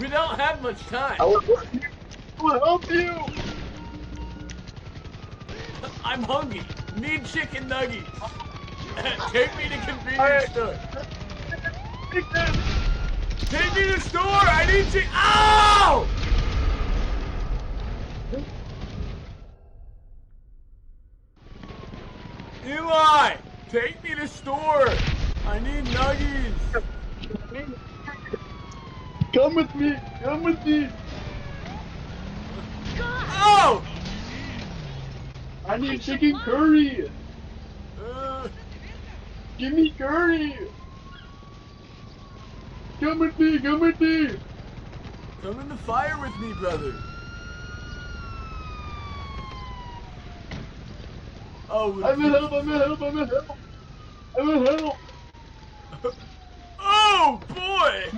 We don't have much time. I will help you. I'm hungry. Need chicken nuggets. Take me to convenience store. Take this. Take me to the store. I need chicken. Ow! Eli, take me to store. I need nuggies. Come with me. Come with me. Oh! I need chicken curry. Give me curry. Come with me. Come with me. Come in the fire with me, brother. Oh, I'm in help. I'm in help. I'm in help. I'm in help. oh boy!